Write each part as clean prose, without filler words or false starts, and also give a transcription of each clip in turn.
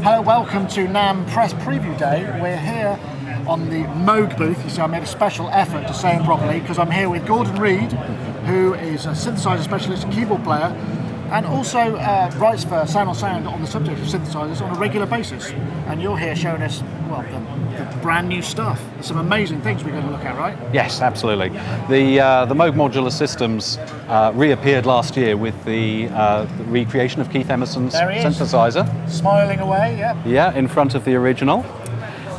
Welcome to NAMM Press Preview Day. We're here on the Moog booth. You see, I made a special effort to say it properly because I'm here with Gordon Reid, who is a synthesizer specialist and keyboard player, and also writes for Sound on Sound on the subject of synthesizers on a regular basis. And you're here showing us, well, the brand new stuff. There's some amazing things we're going to look at, right? Yes, absolutely. The Moog Modular systems reappeared last year with the recreation of Keith Emerson's synthesizer. Smiling away, yeah. Yeah, in front of the original.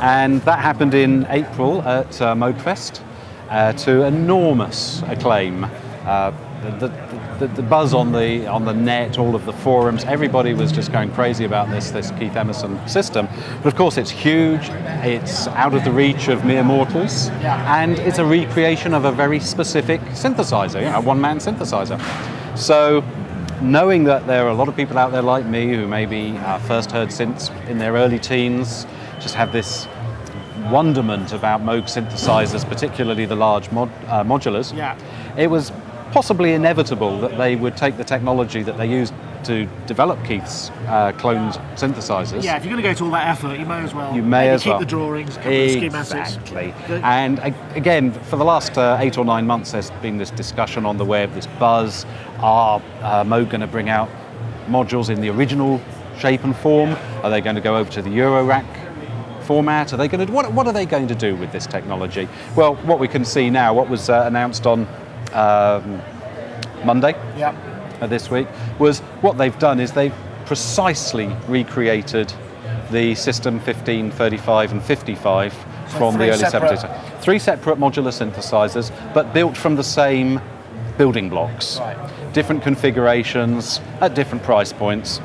And that happened in April at Moogfest to enormous acclaim. The buzz on the net, all of the forums, everybody was just going crazy about this Keith Emerson system. But of course it's huge, it's out of the reach of mere mortals, and it's a recreation of a very specific synthesizer, a one-man synthesizer. So knowing that there are a lot of people out there like me who maybe first heard synths in their early teens, just have this wonderment about Moog synthesizers, particularly the large modulars, it was possibly inevitable that they would take the technology that they used to develop Keith's cloned synthesizers. Yeah, if you're going to go to all that effort, you may as well. Keep the drawings, a couple of schematics. Exactly. And again, for the last 8 or 9 months, there's been this discussion on the web, this buzz. Are Moog going to bring out modules in the original shape and form? Are they going to go over to the Eurorack format? Are they going to? What are they going to do with this technology? Well, what we can see now, what was announced on Monday this week, was what they've done is they've precisely recreated the System 15, 35 and 55 from the early 70s. 3 separate modular synthesizers, but built from the same building blocks. Right. Different configurations at different price points,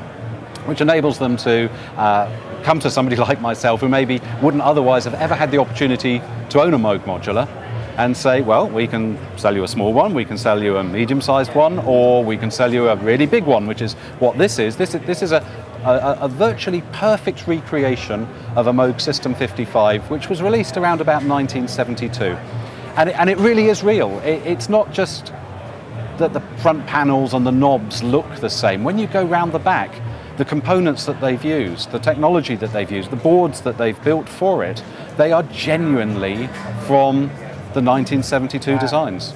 which enables them to come to somebody like myself who maybe wouldn't otherwise have ever had the opportunity to own a Moog Modular and say, well, we can sell you a small one, we can sell you a medium-sized one, or we can sell you a really big one, which is what this is. This is a virtually perfect recreation of a Moog System 55, which was released around about 1972. And it really is real. It's not just that the front panels and the knobs look the same. When you go round the back, the components that they've used, the technology that they've used, the boards that they've built for it, they are genuinely from the 1972 designs.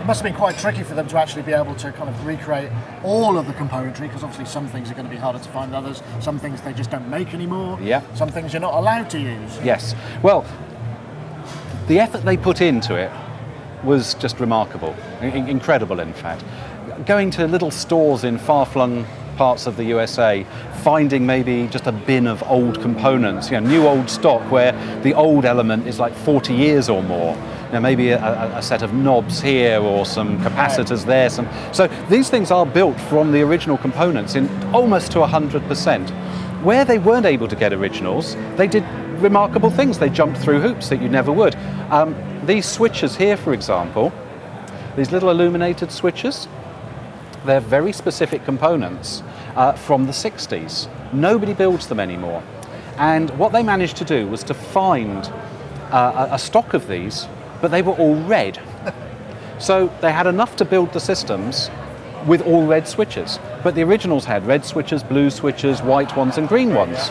It must have been quite tricky for them to actually be able to kind of recreate all of the componentry, because obviously some things are going to be harder to find than others, some things they just don't make anymore, some things you're not allowed to use. Yes, well, the effort they put into it was just remarkable, incredible in fact. Going to little stores in far-flung parts of the USA, finding maybe just a bin of old components, new old stock where the old element is like 40 years or more. Maybe a set of knobs here or some capacitors there. So these things are built from the original components in almost to 100%. Where they weren't able to get originals, they did remarkable things. They jumped through hoops that you never would. These switches here, for example, these little illuminated switches, they're very specific components from the 60s. Nobody builds them anymore. And what they managed to do was to find a stock of these, but they were all red. So they had enough to build the systems with all red switches. But the originals had red switches, blue switches, white ones and green ones.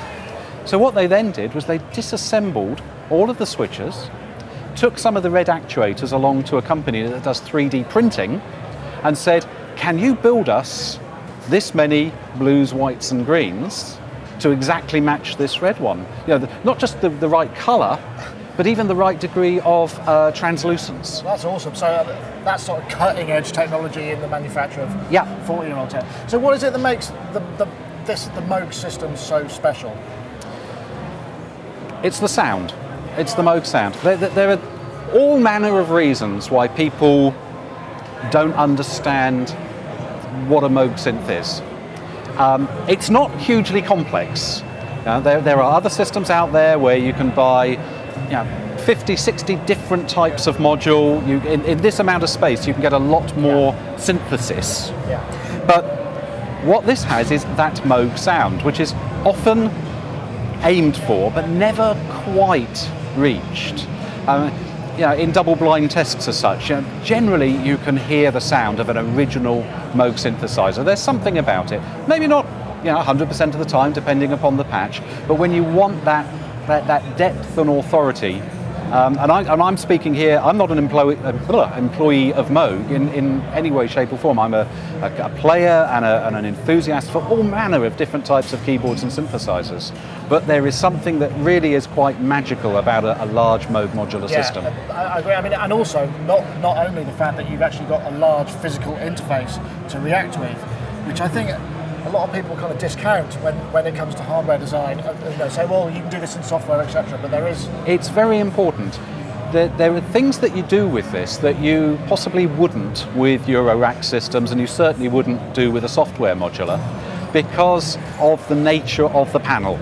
So what they then did was they disassembled all of the switches, took some of the red actuators along to a company that does 3D printing and said, can you build us this many blues, whites and greens to exactly match this red one? Not just the right colour, but even the right degree of translucence. That's awesome. So that's sort of cutting edge technology in the manufacture of 40-year-old tech. So what is it that makes the Moog system so special? It's the sound. It's the Moog sound. There are all manner of reasons why people don't understand what a Moog synth is. It's not hugely complex. There are other systems out there where you can buy 50, 60 different types of module. In this amount of space, you can get a lot more synthesis. But what this has is that Moog sound, which is often aimed for, but never quite reached. In double-blind tests as such, generally you can hear the sound of an original Moog synthesizer. There's something about it. Maybe not 100% of the time, depending upon the patch. But when you want that depth and authority, and I'm speaking here, I'm not an employee of Moog in any way, shape or form. I'm a player and an enthusiast for all manner of different types of keyboards and synthesizers. But there is something that really is quite magical about a large Moog modular system. I agree. I mean, and also not only the fact that you've actually got a large physical interface to react with, which I think a lot of people kind of discount when it comes to hardware design. Say, well, you can do this in software, etc. But there is. It's very important. There are things that you do with this that you possibly wouldn't with Euro rack systems, and you certainly wouldn't do with a software modular, because of the nature of the panel.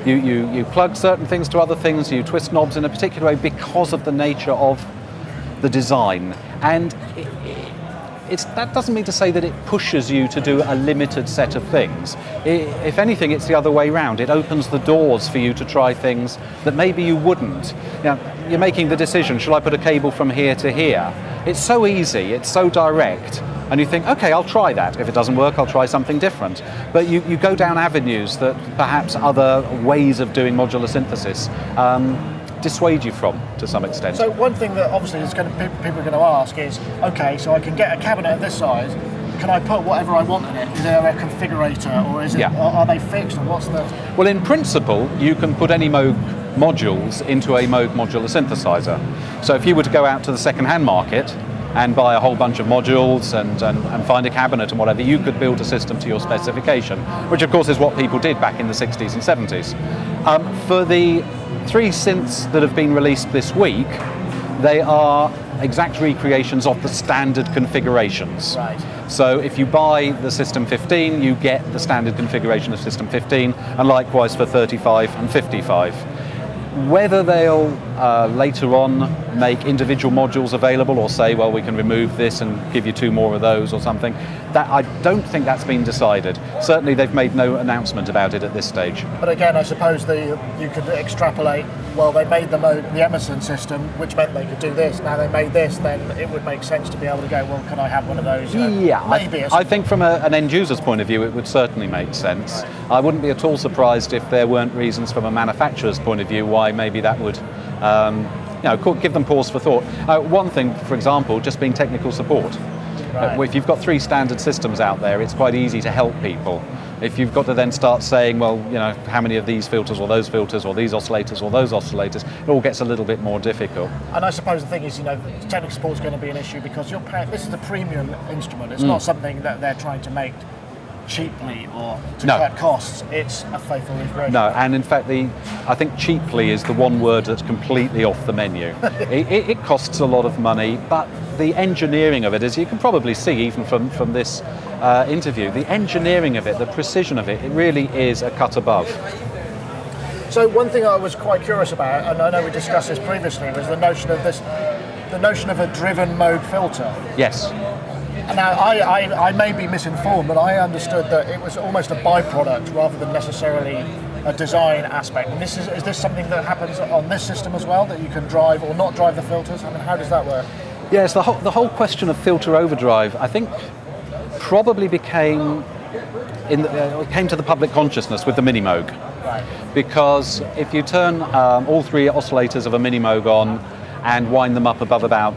You plug certain things to other things, you twist knobs in a particular way because of the nature of the design. And that doesn't mean to say that it pushes you to do a limited set of things. If anything, it's the other way around. It opens the doors for you to try things that maybe you wouldn't. You're making the decision, shall I put a cable from here to here? It's so easy, it's so direct, and you think, okay, I'll try that. If it doesn't work, I'll try something different. But you go down avenues that perhaps other ways of doing modular synthesis dissuade you from, to some extent. So one thing that obviously people are going to ask is, okay, so I can get a cabinet of this size, can I put whatever I want in it? Is there a configurator, or is it? Yeah. Are they fixed, or what's the? Well, in principle, you can put any Moog modules into a Moog modular synthesizer. So if you were to go out to the second-hand market and buy a whole bunch of modules and find a cabinet and whatever, you could build a system to your specification, which of course is what people did back in the 60s and 70s. For the 3 synths that have been released this week, they are exact recreations of the standard configurations. Right. So if you buy the System 15, you get the standard configuration of System 15, and likewise for 35 and 55. Whether they'll later on make individual modules available, or say, well, we can remove this and give you 2 more of those or something, that I don't think that's been decided. Certainly they've made no announcement about it at this stage. But again, I suppose you could extrapolate, well, they made the Emerson system, which meant they could do this. Now they made this, then it would make sense to be able to go, well, can I have one of those? Yeah, maybe. I think from an end user's point of view, it would certainly make sense. I wouldn't be at all surprised if there weren't reasons from a manufacturer's point of view why maybe that would give them pause for thought. One thing, for example, just being technical support. Right. If you've got 3 standard systems out there, it's quite easy to help people. If you've got to then start saying, well, how many of these filters or those filters or these oscillators or those oscillators, it all gets a little bit more difficult. And I suppose the thing is, technical support is going to be an issue because you're paying, this is a premium instrument. It's not something that they're trying to make cheaply or to cut costs. It's a faithful integration. No, and in fact, I think cheaply is the one word that's completely off the menu. It costs a lot of money, but the engineering of it, as you can probably see even from this interview, the engineering of it, the precision of it, it really is a cut above. So one thing I was quite curious about, and I know we discussed this previously, was the notion of a driven Moog filter. Yes. Now, I may be misinformed, but I understood that it was almost a byproduct rather than necessarily a design aspect. And is this something that happens on this system as well, that you can drive or not drive the filters? I mean, how does that work? Yes, the whole question of filter overdrive, I think, probably came to the public consciousness with the Mini Moog. Right. Because if you turn all 3 oscillators of a Mini Moog on and wind them up above about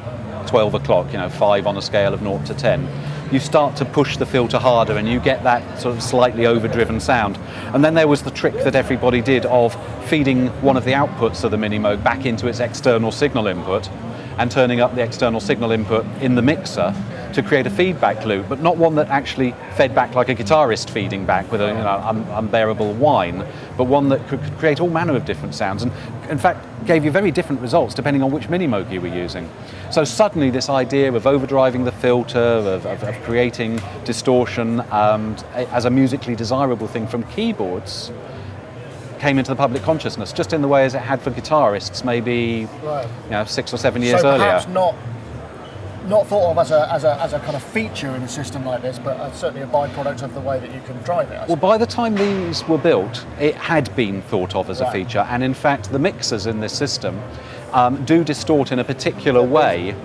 12 o'clock, 5 on a scale of 0 to 10, you start to push the filter harder and you get that sort of slightly overdriven sound. And then there was the trick that everybody did of feeding one of the outputs of the Mini Moog back into its external signal input and turning up the external signal input in the mixer to create a feedback loop, but not one that actually fed back like a guitarist feeding back with an unbearable whine, but one that could create all manner of different sounds, and in fact gave you very different results depending on which Mini Moog you were using. So suddenly this idea of overdriving the filter, of creating distortion as a musically desirable thing from keyboards came into the public consciousness, just in the way as it had for guitarists maybe 6 or 7 years earlier. Perhaps not thought of as a kind of feature in a system like this, but certainly a byproduct of the way that you can drive it. Well, by the time these were built, it had been thought of as a feature, and in fact the mixers in this system do distort in a particular way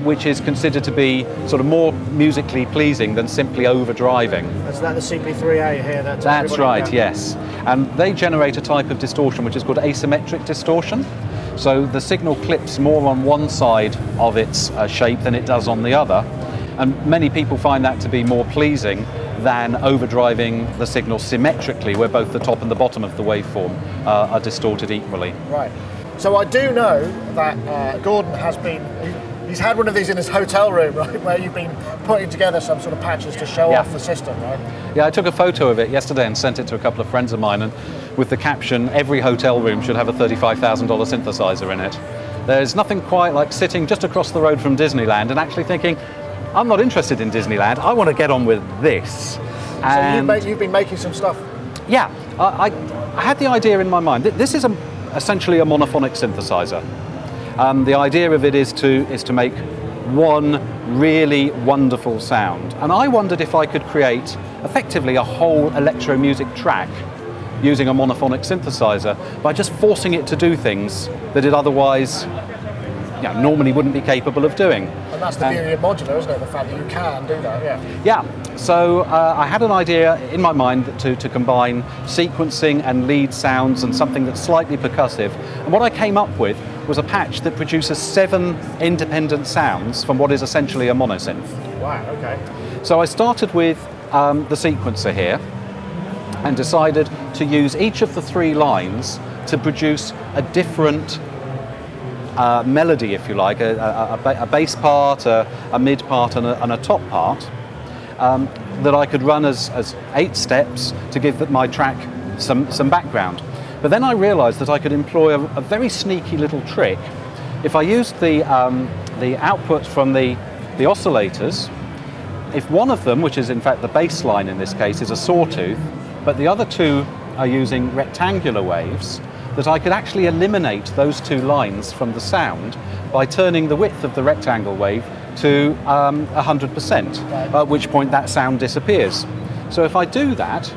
which is considered to be sort of more musically pleasing than simply overdriving. Is that the CP3A here? That's right, yes. And they generate a type of distortion which is called asymmetric distortion. So the signal clips more on one side of its shape than it does on the other. And many people find that to be more pleasing than overdriving the signal symmetrically, where both the top and the bottom of the waveform are distorted equally. Right. So I do know that Gordon has been, he's had one of these in his hotel room, right, where you've been putting together some sort of patches to show off the system, right? Yeah, I took a photo of it yesterday and sent it to a couple of friends of mine, and with the caption, "Every hotel room should have a $35,000 synthesizer in it." There's nothing quite like sitting just across the road from Disneyland and actually thinking, I'm not interested in Disneyland, I want to get on with this. And so you've been making some stuff? Yeah, I had the idea in my mind. This is essentially a monophonic synthesizer. The idea of it is to make one really wonderful sound. And I wondered if I could create effectively a whole electro music track using a monophonic synthesizer by just forcing it to do things that it otherwise normally wouldn't be capable of doing. And that's the beauty of modular, isn't it? The fact that you can do that, Yeah, so I had an idea in my mind to combine sequencing and lead sounds and something that's slightly percussive. And what I came up with was a patch that produces 7 independent sounds from what is essentially a monosynth. Wow, okay. So I started with the sequencer here and decided to use each of the 3 lines to produce a different melody, if you like, a bass part, a mid part and a top part that I could run as 8 steps to give my track some background. But then I realized that I could employ a very sneaky little trick. If I used the output from the oscillators, if one of them, which is in fact the bass line in this case, is a sawtooth, but the other 2 are using rectangular waves, that I could actually eliminate those 2 lines from the sound by turning the width of the rectangle wave to 100%, at which point that sound disappears. So if I do that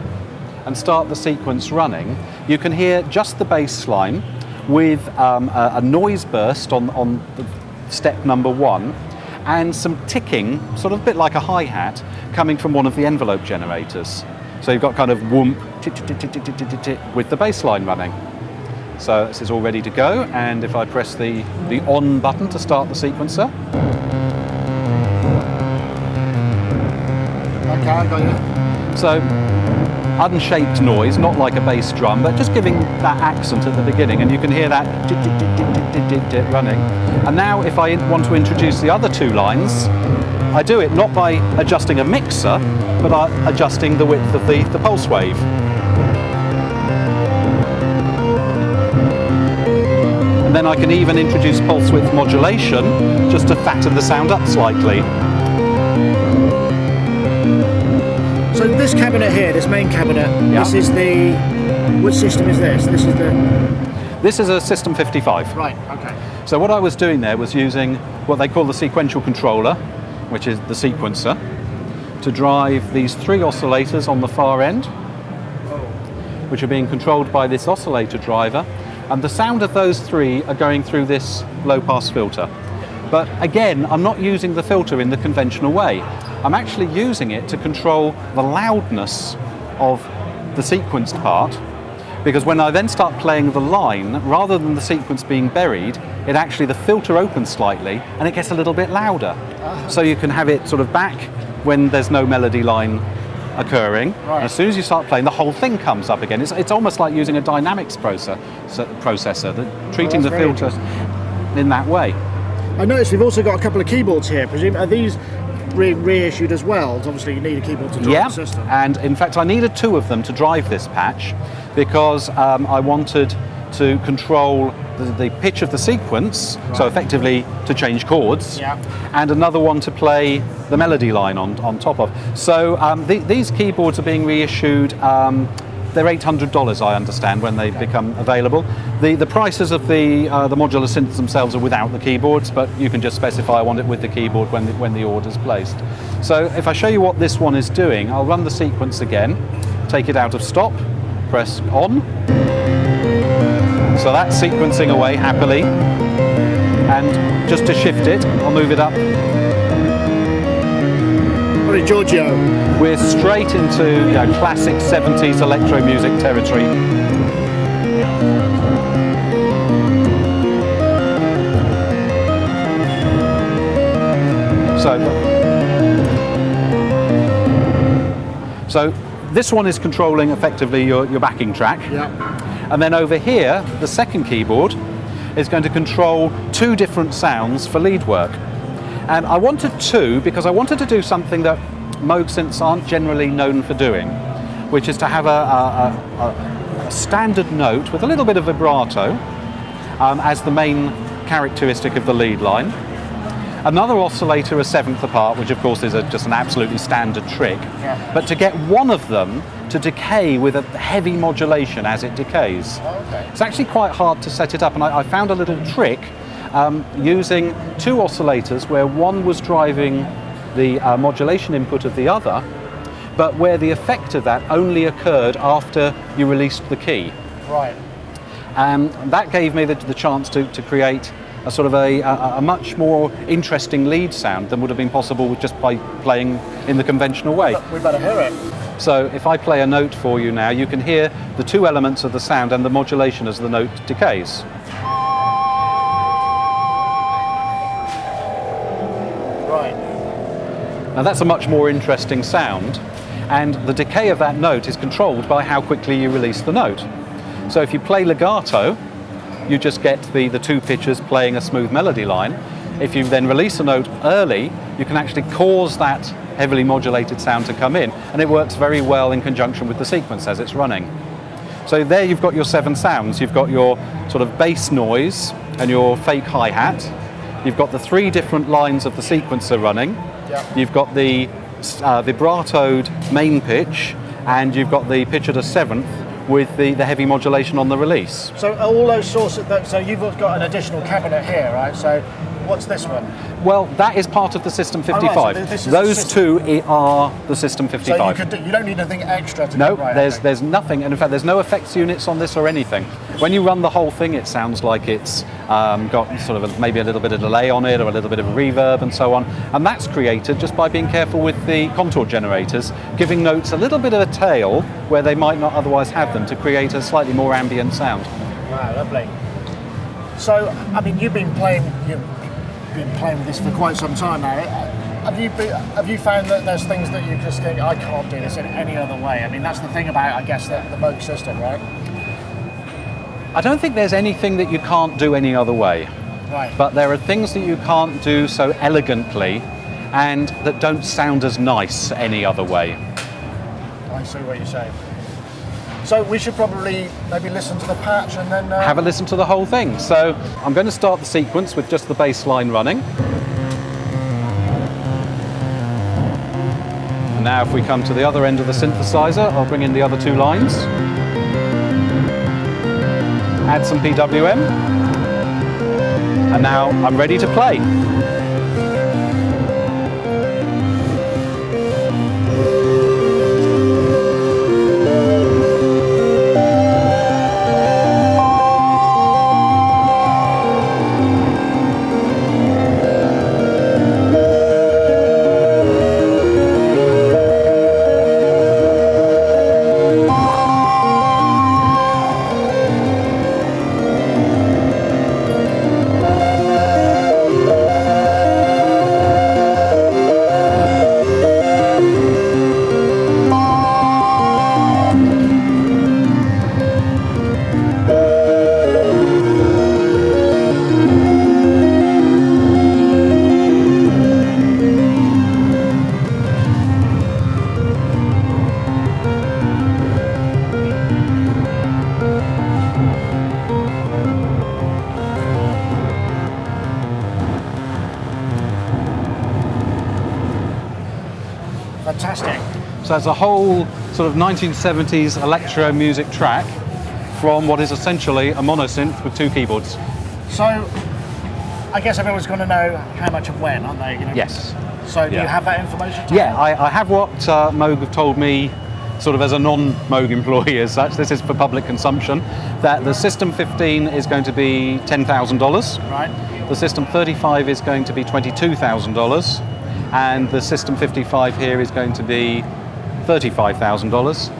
and start the sequence running, you can hear just the bass line with a noise burst on the step number 1 and some ticking, sort of a bit like a hi-hat, coming from one of the envelope generators. So you've got kind of whoomp, tit, tit, tit, tit, tit, tit, tit, with the bass line running. So this is all ready to go, and if I press the on button to start the sequencer. Okay, I got you. So unshaped noise, not like a bass drum, but just giving that accent at the beginning, and you can hear that running. And now if I want to introduce the other 2 lines, I do it not by adjusting a mixer, but adjusting the width of the pulse wave. And then I can even introduce pulse width modulation just to fatten the sound up slightly. So this cabinet here, this main cabinet, this is the, which system is this? This is a System 55. Right, okay. So what I was doing there was using what they call the sequential controller, which is the sequencer, to drive these 3 oscillators on the far end, which are being controlled by this oscillator driver. And the sound of those 3 are going through this low-pass filter. But again, I'm not using the filter in the conventional way. I'm actually using it to control the loudness of the sequenced part, because when I then start playing the line, rather than the sequence being buried, the filter opens slightly and it gets a little bit louder. So you can have it sort of back when there's no melody line occurring. Right. And as soon as you start playing, the whole thing comes up again. It's almost like using a dynamics processor, treating the filter in that way. I noticed we've also got a couple of keyboards here. Are these reissued as well? Obviously you need a keyboard to drive the system. And in fact I needed 2 of them to drive this patch, because I wanted to control the pitch of the sequence, so effectively to change chords, and another one to play the melody line on top of. So these keyboards are being reissued. They're $800, I understand, when they become available. The prices of the modular synths themselves are without the keyboards, but you can just specify I want it with the keyboard when the order's placed. So if I show you what this one is doing, I'll run the sequence again, take it out of stop, press on. So that's sequencing away happily. And just to shift it, I'll move it up. What a Giorgio. We're straight into classic 70s electro music territory. So this one is controlling effectively your backing track. Yeah. And then over here, the second keyboard is going to control two different sounds for lead work. And I wanted two because I wanted to do something that Moog synths aren't generally known for doing, which is to have a standard note with a little bit of vibrato as the main characteristic of the lead line. Another oscillator a seventh apart, which of course is just an absolutely standard trick. Yeah. But to get one of them to decay with a heavy modulation as it decays. Oh, okay. It's actually quite hard to set it up, and I found a little trick using two oscillators where one was driving the modulation input of the other, but where the effect of that only occurred after you released the key. Right. That gave me the chance to create a sort of a much more interesting lead sound than would have been possible just by playing in the conventional way. We better hear it. So if I play a note for you now, you can hear the two elements of the sound and the modulation as the note decays. Right. Now that's a much more interesting sound, and the decay of that note is controlled by how quickly you release the note. So if you play legato, you just get the two pitches playing a smooth melody line. If you then release a note early, you can actually cause that heavily modulated sound to come in, and it works very well in conjunction with the sequence as it's running. So there you've got your 7 sounds. You've got your sort of bass noise and your fake hi-hat. You've got the 3 different lines of the sequencer running. Yep. You've got the vibratoed main pitch, and you've got the pitch at a seventh with the heavy modulation on the release. So all those sources, so you've got an additional cabinet here, right? So what's this one? Well, that is part of the System 55. Oh, right, so this is those two are the System 55. So you don't need anything extra to No, go right. there's nothing, and in fact there's no effects units on this or anything. When you run the whole thing, it sounds like it's got sort of maybe a little bit of delay on it or a little bit of reverb and so on, and that's created just by being careful with the contour generators, giving notes a little bit of a tail where they might not otherwise have them to create a slightly more ambient sound. Wow, lovely. So, I mean, you've been playing with this for quite some time now. Have you found that there's things that you just think, I can't do this in any other way? I mean, that's the thing about, I guess, the Moog system, right? I don't think there's anything that you can't do any other way. Right. But there are things that you can't do so elegantly and that don't sound as nice any other way. I see what you're saying. So we should probably maybe listen to the patch and then... Have a listen to the whole thing. So I'm going to start the sequence with just the bass line running. And now if we come to the other end of the synthesizer, I'll bring in the other 2 lines. Add some PWM. And now I'm ready to play. Fantastic. So it's a whole sort of 1970s electro music track from what is essentially a monosynth with 2 keyboards. So I guess everyone's going to know how much and when, aren't they? Yes. So do you have that information? Yeah, I have what Moog have told me sort of as a non-Moog employee as such. This is for public consumption, that the System 15 is going to be $10,000. Right. The System 35 is going to be $22,000, and the System 55 here is going to be $35,000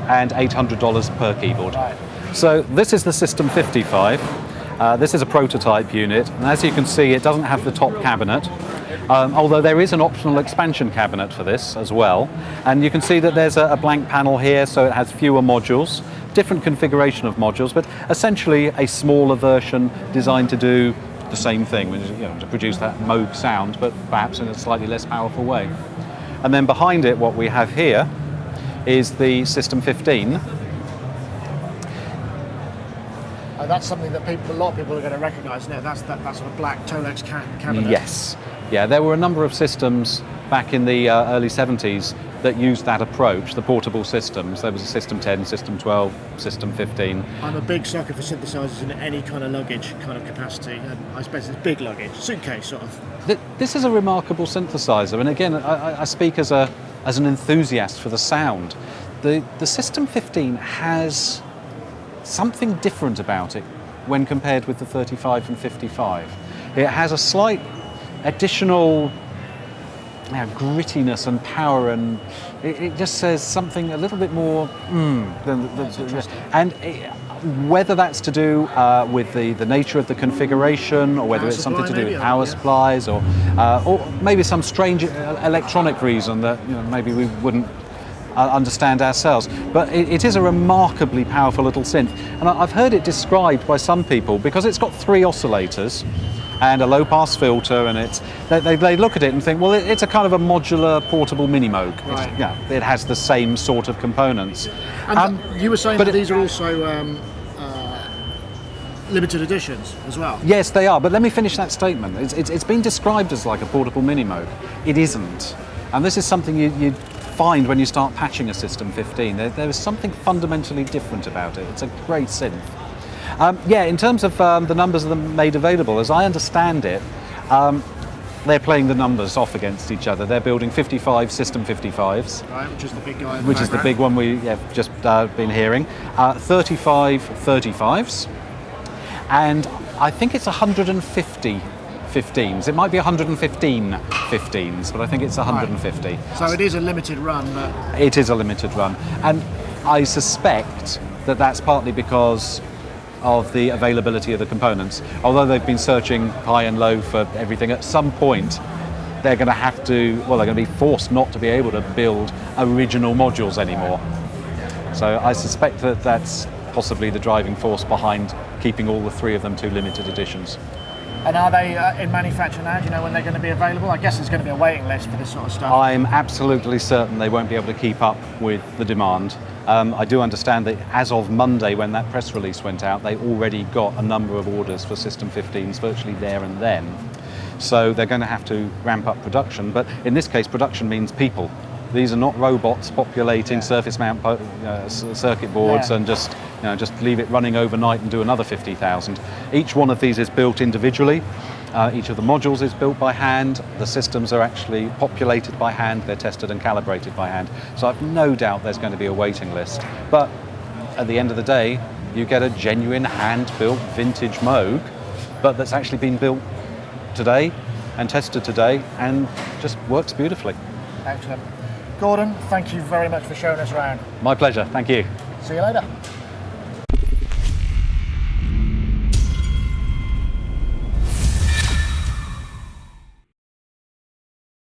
and $800 per keyboard. Right. So this is the System 55. This is a prototype unit, and as you can see, it doesn't have the top cabinet, although there is an optional expansion cabinet for this as well. And you can see that there's a blank panel here, so it has fewer modules, different configuration of modules, but essentially a smaller version designed to do the same thing, to produce that Moog sound, but perhaps in a slightly less powerful way. And then behind it, what we have here is the System 15. That's something that a lot of people are going to recognise now. That's sort of black Tolex cabinet. Yes. Yeah, there were a number of systems back in the early 70s that used that approach, the portable systems. There was a System 10, System 12, System 15. I'm a big sucker for synthesizers in any kind of luggage kind of capacity, and I suppose it's big luggage, suitcase sort of. This is a remarkable synthesizer, and again, I speak as an enthusiast for the sound. The System 15 has something different about it when compared with the 35 and 55. It has a slight additional grittiness and power, and it just says something a little bit more and whether that's to do with the nature of the configuration, or whether it's something to do with power supplies, or maybe some strange electronic reason that maybe we wouldn't understand ourselves, but it is a remarkably powerful little synth, and I've heard it described by some people because it's got 3 oscillators and a low-pass filter, and they look at it and think, well, it's a kind of a modular portable mini Moog. Right. It has the same sort of components. And you were saying that these are also limited editions as well. Yes, they are, but let me finish that statement. It's been described as like a portable mini Moog. It isn't, and this is something you find when you start patching a System 15. There is something fundamentally different about it. It's a great synth. In terms of the numbers of them made available, as I understand it, they're playing the numbers off against each other. They're building 55 System 55s. Right, which is the big guy. Which is the big one we have just been hearing. 35 35s. And I think it's 150 15s. It might be 115 15s, but I think it's 150. Right. So it is a limited run, but... It is a limited run. And I suspect that that's partly because of the availability of the components. Although they've been searching high and low for everything, at some point they're going to have to, they're going to be forced not to be able to build original modules anymore. So I suspect that that's possibly the driving force behind keeping all the 3 of them to limited editions. And are they in manufacture now? Do you know when they're going to be available? I guess there's going to be a waiting list for this sort of stuff. I'm absolutely certain they won't be able to keep up with the demand. I do understand that as of Monday, when that press release went out, they already got a number of orders for System 15s virtually there and then. So they're going to have to ramp up production, but in this case, production means people. These are not robots populating surface mount circuit boards and just leave it running overnight and do another 50,000. Each one of these is built individually. Each of the modules is built by hand. The systems are actually populated by hand. They're tested and calibrated by hand. So I've no doubt there's going to be a waiting list. But at the end of the day, you get a genuine hand-built vintage Moog, but that's actually been built today and tested today and just works beautifully. Excellent. Gordon, thank you very much for showing us around. My pleasure. Thank you. See you later.